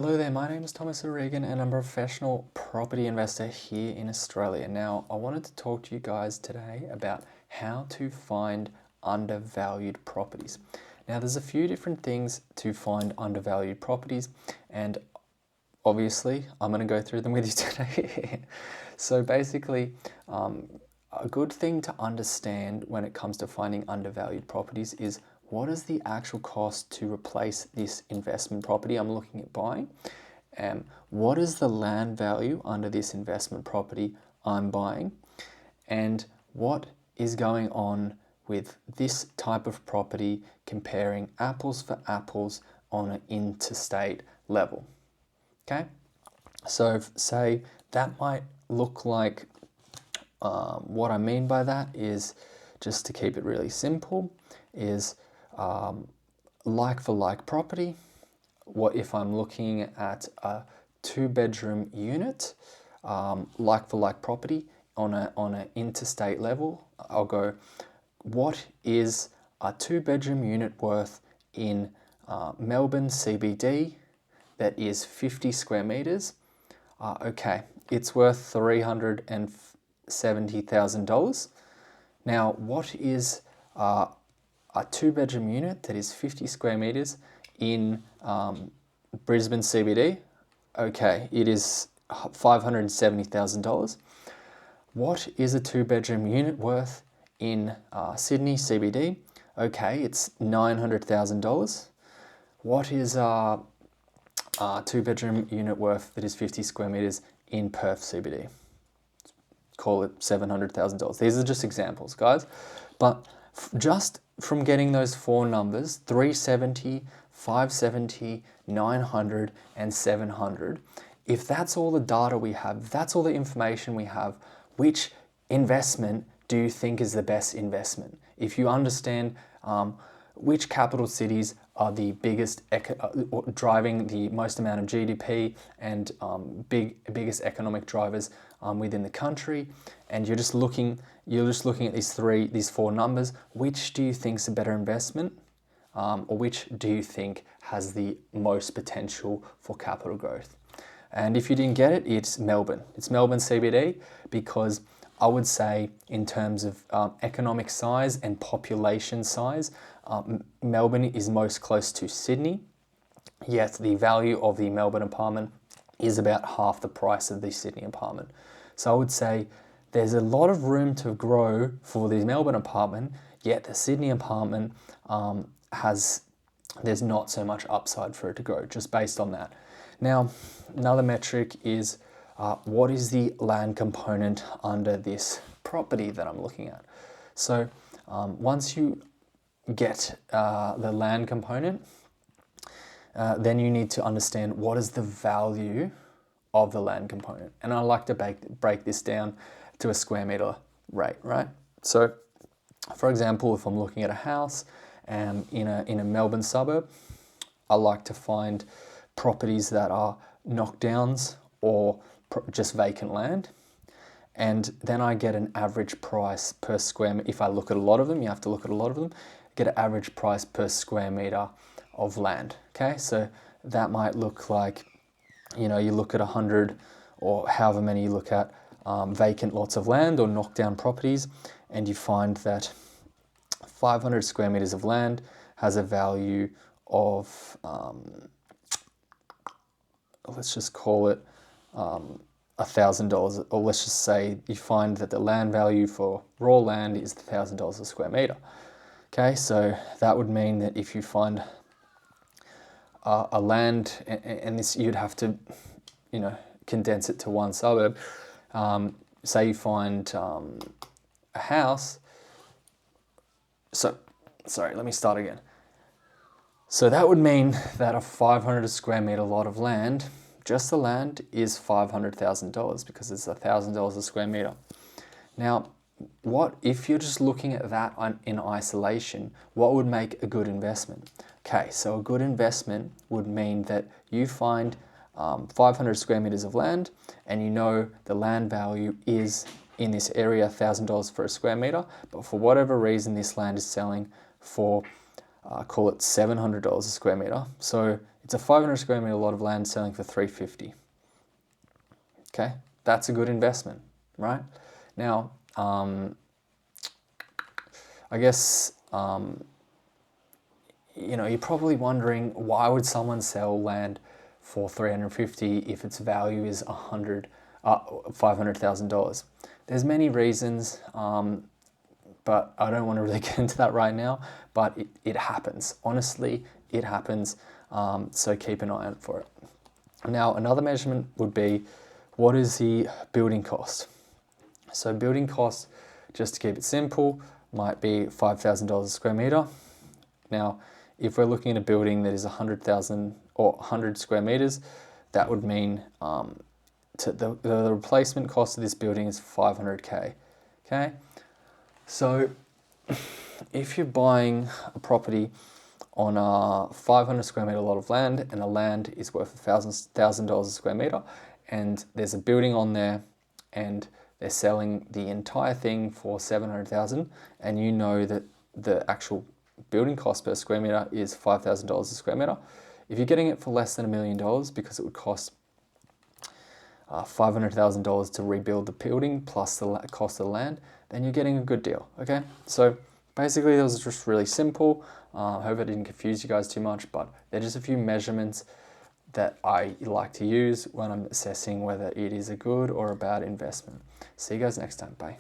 Hello there, my name is Thomas O'Regan and I'm a professional property investor here in Australia. Now, I wanted to talk to you guys today about how to find undervalued properties. Now, there's a few different things to find undervalued properties, and obviously, I'm going to go through them with you today. So basically, a good thing to understand when it comes to finding undervalued properties is what is the actual cost to replace this investment property I'm looking at buying? And what is the land value under this investment property I'm buying? And what is going on with this type of property comparing apples for apples on an interstate level? Okay, so say that might look like, what I mean by that is, just to keep it really simple, is like for like property. What if I'm looking at a 2-bedroom unit, like for like property on an interstate level? I'll go, what is a 2-bedroom unit worth in Melbourne CBD that is 50 square meters? Okay, it's worth $370,000. Now, what is a 2-bedroom unit that is 50 square meters in Brisbane CBD? Okay, it is $570,000. What is a 2-bedroom unit worth in Sydney CBD? Okay, it's $900,000. What is a 2-bedroom unit worth that is 50 square meters in Perth CBD? Call it $700,000. These are just examples, guys. But just from getting those four numbers, 370, 570, 900, and 700, if that's all the data we have, that's all the information we have, which investment do you think is the best investment? If you understand which capital cities are the biggest, driving the most amount of GDP and biggest economic drivers within the country, and you're just looking at these four numbers, which do you think is a better investment, or which do you think has the most potential for capital growth? And if you didn't get it, it's Melbourne. It's Melbourne CBD, because I would say in terms of economic size and population size, Melbourne is most close to Sydney, yet the value of the Melbourne apartment is about half the price of the Sydney apartment. So I would say there's a lot of room to grow for the Melbourne apartment, yet the Sydney apartment there's not so much upside for it to grow, just based on that. Now, another metric is what is the land component under this property that I'm looking at? So once you get the land component, then you need to understand what is the value of the land component. And I like to break this down to a square meter rate, right? So for example, if I'm looking at a house in a Melbourne suburb, I like to find properties that are knockdowns or just vacant land. And then I get an average price per square meter. If I look at a lot of them, you have to look at a lot of them, get an average price per square meter of land. Okay, so that might look like, you look at 100 or however many you look at vacant lots of land or knockdown properties, and you find that 500 square meters of land has a value of, let's just call it $1,000, or let's just say you find that the land value for raw land is $1,000 a square meter. Okay, so that would mean that if you find a land, and this you'd have to, condense it to one suburb. Say you find a house. So, sorry, let me start again. So that would mean that a 500 square meter lot of land, just the land, is $500,000 because it's $1,000 a square meter. Now, what if you're just looking at that in isolation? What would make a good investment? Okay, so a good investment would mean that you find 500 square meters of land, and the land value is in this area $1,000 for a square meter, but for whatever reason this land is selling for call it $700 a square meter. So It's a 500 square meter lot of land selling for 350. Okay, that's a good investment, right? Now, I guess, you're probably wondering, why would someone sell land for 350 if its value is $500,000? There's many reasons, but I don't want to really get into that right now, but it happens. Honestly, it happens, so keep an eye out for it. Now, another measurement would be, what is the building cost? So building cost, just to keep it simple, might be $5,000 a square meter. Now, if we're looking at a building that is 100,000 or 100 square meters, that would mean the replacement cost of this building is 500K. Okay, so if you're buying a property on a 500 square meter lot of land, and the land is worth $1,000 a square meter, and there's a building on there, and they're selling the entire thing for 700,000, and you know that the actual building cost per square meter is $5,000 a square meter. If you're getting it for less than $1 million, because it would cost $500,000 to rebuild the building plus the cost of the land, then you're getting a good deal. Okay, so basically those are just really simple. I hope I didn't confuse you guys too much, but they're just a few measurements that I like to use when I'm assessing whether it is a good or a bad investment. See you guys next time. Bye.